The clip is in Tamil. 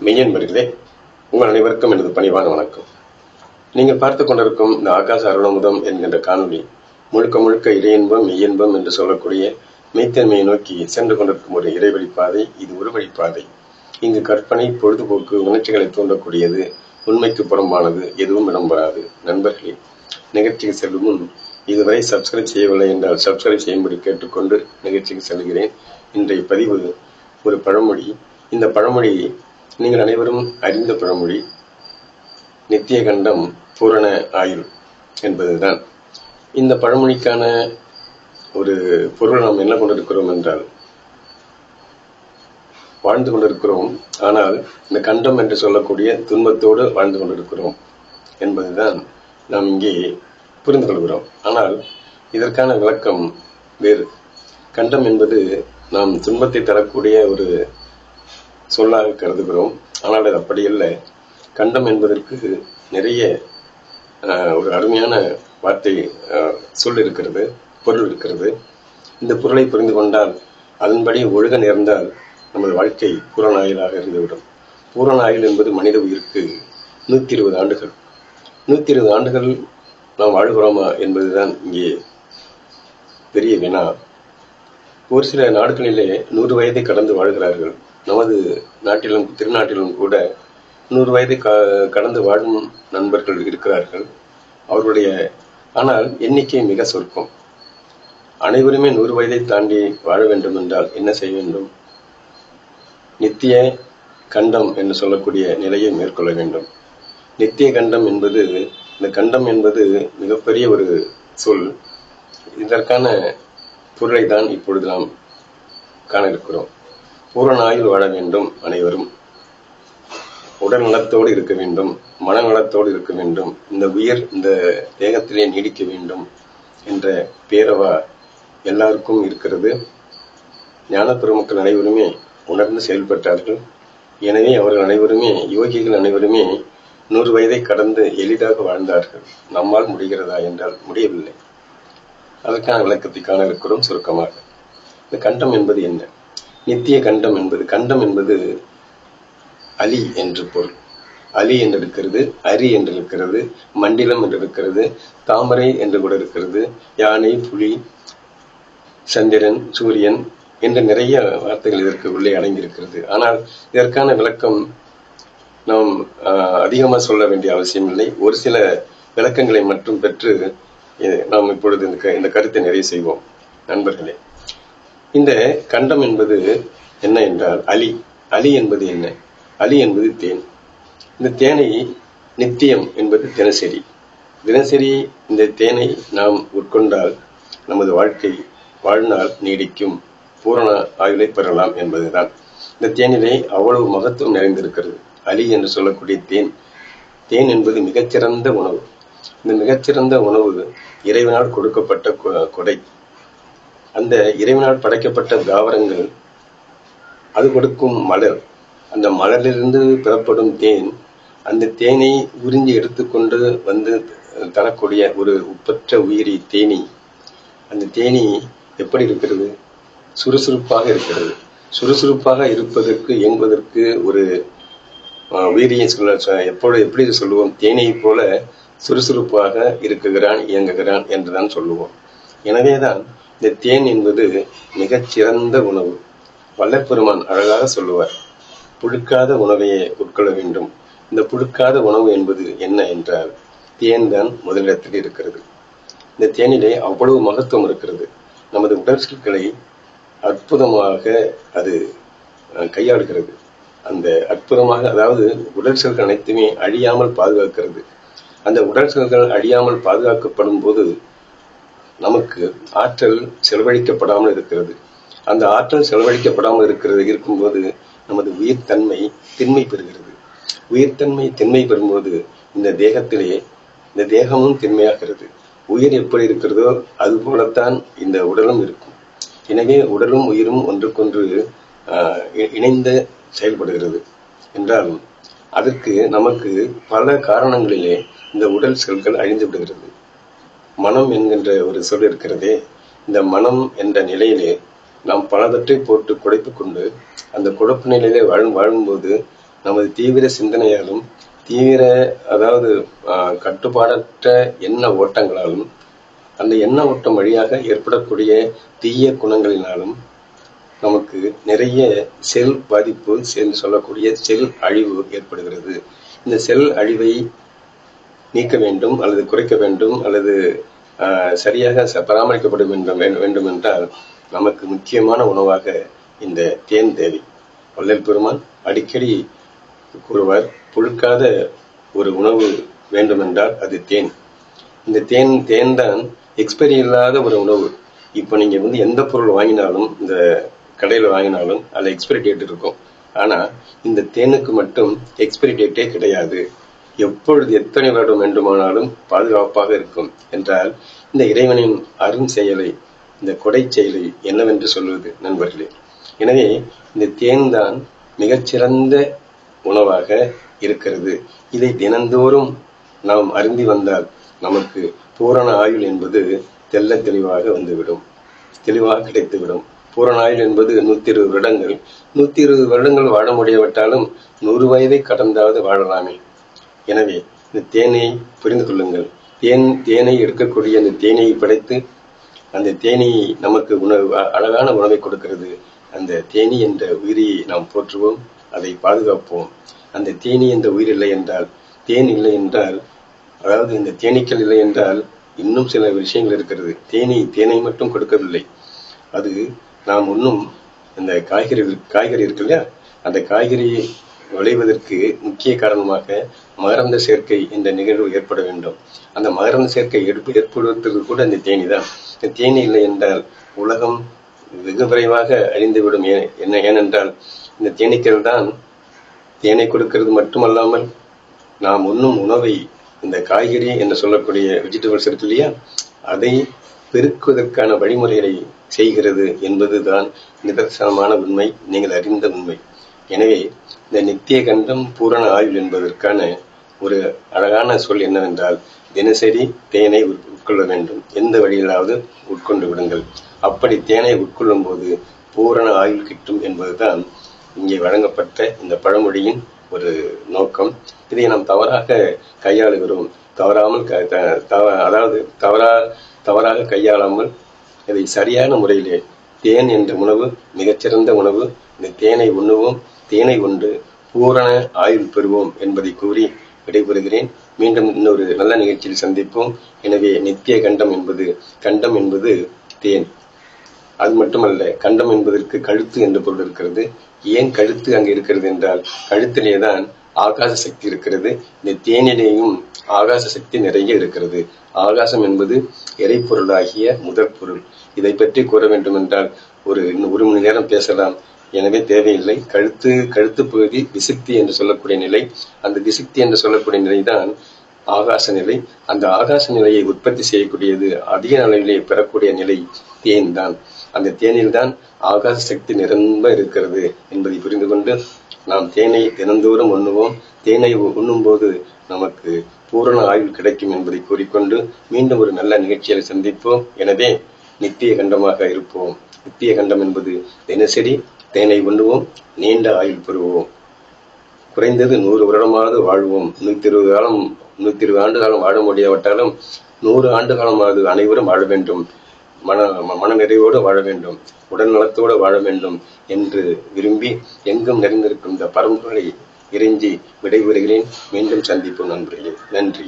மெய்யன்பர்களே, உங்கள் அனைவருக்கும் எனது பணிவான வணக்கம். நீங்கள் பார்த்து கொண்டிருக்கும் இந்த ஆகாச அருளமுதம் என்கின்ற காணொளி முழுக்க முழுக்க இறையின்பம் மெய்யன்பம் என்று சொல்லக்கூடிய மெய்த்தன்மையை நோக்கி சென்று கொண்டிருக்கும் ஒரு இறைவழி பாதை. இது ஒரு வழிப்பாதை. இங்கு கற்பனை, பொழுதுபோக்கு, உணர்ச்சிகளை தூண்டக்கூடியது, உண்மைக்கு புறம்பானது எதுவும் இடம்பெறாது. நண்பர்களே, நிகழ்ச்சிக்கு செல்லும் முன் இதுவரை சப்ஸ்கிரைப் செய்யவில்லை என்றால் சப்ஸ்கிரைப் செய்யும்படி கேட்டுக்கொண்டு நிகழ்ச்சிக்கு செல்கிறேன். இன்றைய பதிவு ஒரு பழமொழி. இந்த பழமொழி நீங்கள் அனைவரும் அறிந்த பழமொழி. நித்திய கண்டம் பூரண ஆயுள் என்பதுதான். இந்த பழமொழிக்கான ஒரு பொருள் நாம் என்ன கொண்டிருக்கிறோம் என்றால், வாழ்ந்து கொண்டிருக்கிறோம், ஆனால் இந்த கண்டம் என்று சொல்லக்கூடிய துன்பத்தோடு வாழ்ந்து கொண்டிருக்கிறோம் என்பதுதான் நாம் இங்கே புரிந்து கொள்கிறோம். ஆனால் இதற்கான விளக்கம் வேறு. கண்டம் என்பது நாம் துன்பத்தை தரக்கூடிய ஒரு சொல்லாக கருதுகிறோம். ஆனால் அது அப்படி இல்லை. கண்டம் என்பதற்கு நிறைய ஒரு அருமையான வார்த்தை சொல் இருக்கிறது, பொருள் இருக்கிறது. இந்த பொருளை புரிந்து கொண்டால், அதன்படி ஒழுக நேர்ந்தால் நமது வாழ்க்கை பூரண ஆயுளாக இருந்துவிடும். பூரண ஆயுள் என்பது மனித உயிருக்கு 120 ஆண்டுகள். 120 ஆண்டுகள் நாம் வாழ்கிறோமா என்பதுதான் இங்கே பெரிய வினா. ஒரு சில நாடுகளிலே 100 வயதை கடந்து வாழ்கிறார்கள். நமது நாட்டிலும் திருநாட்டிலும் கூட 100 வயதை கடந்து வாழும் நண்பர்கள் இருக்கிறார்கள். அவர்களுடைய ஆனால் எண்ணிக்கை மிக சொற்பம். அனைவருமே 100 வயதை தாண்டி வாழ வேண்டும் என்றால் என்ன செய்ய வேண்டும்? நித்திய கண்டம் என்று சொல்லக்கூடிய நிலையை மேற்கொள்ள வேண்டும். நித்திய கண்டம் என்பது, இந்த கண்டம் என்பது மிகப்பெரிய ஒரு சொல். இதற்கான பொருளை தான் இப்பொழுது நாம் காண இருக்கிறோம். பூரண ஆயுள் வாழ வேண்டும். அனைவரும் உடல் நலத்தோடு இருக்க வேண்டும், மனநலத்தோடு இருக்க வேண்டும். இந்த உயிர் இந்த தேகத்திலே நீடிக்க வேண்டும் என்ற பேரவா எல்லாருக்கும் இருக்கிறது. ஞான பெருமக்கள் அனைவருமே உணர்ந்து செயல்பட்டார்கள். எனவே அவர்கள் அனைவருமே, யோகிகள் அனைவருமே 100 வயதை கடந்து எளிதாக வாழ்ந்தார்கள். நம்மால் முடிகிறதா என்றால் முடியவில்லை. அதற்கான விளக்கத்தை காண இருக்கிறோம் சுருக்கமாக. இந்த கண்டம் என்பது என்ன? நித்திய கண்டம் என்பது, கண்டம் என்பது அலி என்று பொருள். அலி என்று இருக்கிறது, அரி என்று இருக்கிறது, மண்டிலம் என்று இருக்கிறது, தாமரை என்று கூட இருக்கிறது, யானை, புலி, சந்திரன், சூரியன் என்று நிறைய வார்த்தைகள் இதற்கு உள்ளே அடங்கியிருக்கிறது. ஆனால் இதற்கான விளக்கம் நாம் அதிகமாக சொல்ல வேண்டிய அவசியம் இல்லை. ஒரு சில விளக்கங்களை மட்டும் பெற்று நாம் இப்பொழுது இந்த கருத்தை நிறைவு செய்வோம். நண்பர்களே, இந்த கண்டம் என்பது என்ன என்றால், அலி என்பது என்ன? அலி என்பது தேன். இந்த தேனை நித்தியம் என்பது தினசரி. தினசரி இந்த தேனை நாம் உட்கொண்டால் நமது வாழ்நாள் நீடிக்கும், பூரண ஆயுளை பெறலாம் என்பதுதான். இந்த தேனிலே அவ்வளவு மகத்துவம் நிறைந்திருக்கிறது. அலி என்று சொல்லக்கூடிய தேன் என்பது மிகச்சிறந்த உணவு. இந்த மிகச்சிறந்த உணவு இறைவனால் கொடுக்கப்பட்ட கொடை. அந்த இறைவனால் படைக்கப்பட்ட தாவரங்கள், அது கொடுக்கும் மலர், அந்த மலரிலிருந்து பெறப்படும் தேன், அந்த தேனை உறிஞ்சி எடுத்துக்கொண்டு வந்து தரக்கூடிய ஒரு உப்பற்ற உயிரி தேனி. அந்த தேனி எப்படி இருக்கிறது? சுறுசுறுப்பாக இருக்கிறது. சுறுசுறுப்பாக இருப்பதற்கு, இயங்குவதற்கு ஒரு உயிரியை எப்படி சொல்லுவோம்? தேனியை போல சுறுசுறுப்பாக இருக்குகிறான், இயங்குகிறான் என்றுதான் சொல்லுவோம். எனவேதான் இந்த தேன் என்பது மிகச்சிறந்த உணவு. வல்லப்பெருமான் அழகாக சொல்லுவார், புழுக்காத உணவையே உட்கொள்ள வேண்டும். இந்த புழுக்காத உணவு என்பது என்ன என்றால், தேன் தான் முதலிடத்தில் இருக்கிறது. இந்த தேனிலே அவ்வளவு மகத்துவம் இருக்கிறது. நமது உடற்களை அற்புதமாக அது கையாளுகிறது. அந்த அற்புதமாக, அதாவது உடல் செல்கள் அனைத்துமே அழியாமல் பாதுகாக்கிறது. அந்த உடல் செல்கள் அழியாமல் பாதுகாக்கப்படும் போது நமக்கு ஆற்றல் செலவழிக்கப்படாமல் இருக்கிறது. அந்த ஆற்றல் செலவழிக்கப்படாமல் இருக்கும்போது நமது உயிர்த்தன்மை திண்மை பெறுகிறது. உயிர்த்தன்மை திண்மை பெறும்போது இந்த தேகத்திலே, இந்த தேகமும் திண்மையாகிறது. உயிர் எப்படி இருக்கிறதோ அது போலத்தான் இந்த உடலும் இருக்கும். எனவே உடலும் உயிரும் ஒன்றுக்கொன்று இணைந்து செயல்படுகிறது என்றால், அதற்கு நமக்கு பல காரணங்களிலே இந்த உடல் செல்கள் அழிந்து விடுகிறது. மனம் என்கின்ற ஒரு சொல் இருக்கிறதே, இந்த மனம் என்ற நிலையிலே நாம் பலவற்றை போட்டு குடைத்து கொண்டு அந்த குழப்ப நிலையிலே வாழும்போது நமது தீவிர சிந்தனையாலும் தீவிர அதாவது கட்டுப்பாடற்ற எண்ண ஓட்டங்களாலும் அந்த எண்ண ஓட்டம் வழியாக ஏற்படக்கூடிய தீய குணங்களினாலும் நமக்கு நிறைய செல் பாதிப்பு சொல்லக்கூடிய செல் அழிவு ஏற்படுகிறது. இந்த செல் அழிவை நீக்க வேண்டும் அல்லது குறைக்க வேண்டும் அல்லது சரியாக பராமரிக்கப்பட வேண்டும் என்றால் நமக்கு முக்கியமான உணவாக இந்த தேன் தேவை. வள்ளல் பெருமான் அடிக்கடி கூறுவார், புழுக்காத ஒரு உணவு வேண்டுமென்றால் அது தேன். இந்த தேன் தான் எக்ஸ்பைரி இல்லாத ஒரு உணவு. இப்போ நீங்க எந்த பொருள் வாங்கினாலும், இந்த கடையில் வாங்கினாலும் அதில் எக்ஸ்பைரி டேட் இருக்கும். ஆனா இந்த தேனுக்கு மட்டும் எக்ஸ்பைரி டேட்டே கிடையாது. எப்பொழுது எத்தனை வருடம் வேண்டுமானாலும் பாதுகாப்பாக இருக்கும் என்றால் இந்த இறைவனின் அருண் செயலை, இந்த கொடை செயலை என்னவென்று சொல்வது நண்பர்களே. எனவே இந்த தேன் தான் மிகச்சிறந்த உணவாக இருக்கிறது. இதை தினந்தோறும் நாம் அருந்தி வந்தால் நமக்கு பூரண ஆயுள் என்பது தெல்ல தெளிவாக வந்துவிடும், தெளிவாக கிடைத்துவிடும். பூரண ஆயுள் என்பது 120 வருடங்கள். 120 வருடங்கள் வாழ முடியாவிட்டாலும் 100 வயதை கடந்தாவது வாழலாமே. எனவே இந்த தேனை புரிந்து கொள்ளுங்கள். தேனை எடுக்கக்கூடிய அந்த தேனியை படைத்து அந்த தேனி நமக்கு அழகான உணவை கொடுக்கிறது. அந்த தேனி என்ற உயிரியை நாம் போற்றுவோம், அதை பாதுகாப்போம். அந்த தேனி என்ற உயிர் இல்லை என்றால், தேன் இல்லை என்றால், அதாவது இந்த தேனீக்கள் இல்லை என்றால் இன்னும் சில விஷயங்கள் இருக்கிறது. தேனை மட்டும் கொடுக்கவில்லை, அது நாம் இன்னும் இந்த காய்கறி இருக்கு இல்லையா, அந்த காய்கறி விளைவதற்கு முக்கிய காரணமாக மகரந்த சேர்க்கை என்ற நிகழ்வு ஏற்பட வேண்டும். அந்த மகரந்த சேர்க்கை ஏற்படுவதற்கு கூட இந்த தேனி தான். இந்த தேனி இல்லை என்றால் உலகம் வெகு விரைவாக அழிந்துவிடும். ஏனென்றால் இந்த தேனீக்கள் தான் தேனை கொடுக்கிறது மட்டுமல்லாமல் நாம் உண்ணும் உணவை, இந்த காய்கறி என்று சொல்லக்கூடிய வெஜிடபிள்ஸ் இருக்கு இல்லையா, அதை பெருக்குவதற்கான வழிமுறைகளை செய்கிறது என்பதுதான் நிதர்சனமான உண்மை, நீங்கள் அறிந்த உண்மை. எனவே இந்த நித்திய கண்டம் பூரண ஆயுள் என்பதற்கான ஒரு அழகான சொல் என்னவென்றால், தினசரி தேனை உட்கொள்ள வேண்டும். எந்த வழியிலாவது உட்கொண்டு விடுங்கள். அப்படி தேனை உட்கொள்ளும் போது பூரண ஆயுள் கிட்டும் என்பதுதான் இங்கே வழங்கப்பட்ட இந்த பழமொழியின் ஒரு நோக்கம். இதை நாம் தவறாக கையாளுகிறோம். தவறாக கையாளாமல் இதை சரியான முறையிலே, தேன் என்ற உணவு மிகச்சிறந்த உணவு, இந்த தேனை உண்ணுவோம், தேனை உண்டு பூரண ஆயுள் பெறுவோம் என்பதை கூறி விடைபெறுகிறேன். மீண்டும் இன்னொரு நல்ல நிகழ்ச்சியில் சந்திப்போம். எனவே நித்திய கண்டம் என்பது தேன். அது மட்டுமல்ல, கண்டம் என்பதற்கு கழுத்து என்று பொருள் இருக்கிறது. ஏன் கழுத்து அங்கு இருக்கிறது என்றால், கழுத்திலேதான் ஆகாச சக்தி இருக்கிறது. இந்த தேனிலேயும் ஆகாச சக்தி நிறைய இருக்கிறது. ஆகாசம் என்பது இறைப்பொருளாகிய முதற் பொருள். இதை பற்றி கூற வேண்டும் என்றால் ஒரு மணி நேரம் பேசலாம். எனவே தேவையில்லை. கழுத்து பகுதி விசுக்தி என்று சொல்லக்கூடிய நிலை. அந்த விசுக்தி என்று சொல்லக்கூடிய நிலைதான் ஆகாச நிலை. அந்த ஆகாச நிலையை உற்பத்தி செய்யக்கூடியது, அதிக அளவிலே பெறக்கூடிய நிலை தேன் தான். அந்த தேனில் தான் ஆகாச சக்தி நிரம்ப இருக்கிறது என்பதை புரிந்து கொண்டு நாம் தேனை தினந்தோறும் உண்ணுவோம். தேனை உண்ணும் போது நமக்கு பூரண ஆயுள் கிடைக்கும் என்பதை கூறிக்கொண்டு மீண்டும் ஒரு நல்ல நிகழ்ச்சியை சந்திப்போம். எனவே நித்திய கண்டமாக இருப்போம். நித்திய கண்டம் என்பது தினசரி தேனை உண்ணுவோம், நீண்ட ஆயுள் பெறுவோம். குறைந்தது 100 வருடமாவது வாழ்வோம். 120 ஆண்டு காலம் வாழ முடியாவிட்டாலும் 100 ஆண்டு காலமாவது அனைவரும் வாழ வேண்டும். மன நிறைவோடு வாழ வேண்டும், உடல் நலத்தோடு வாழ வேண்டும் என்று விரும்பி எங்கும் நிறைந்திருக்கும் இந்த பரம்பொருளை இறைஞ்சி விடைபெறுகிறேன். மீண்டும் சந்திப்போம் நண்பர்களே. நன்றி.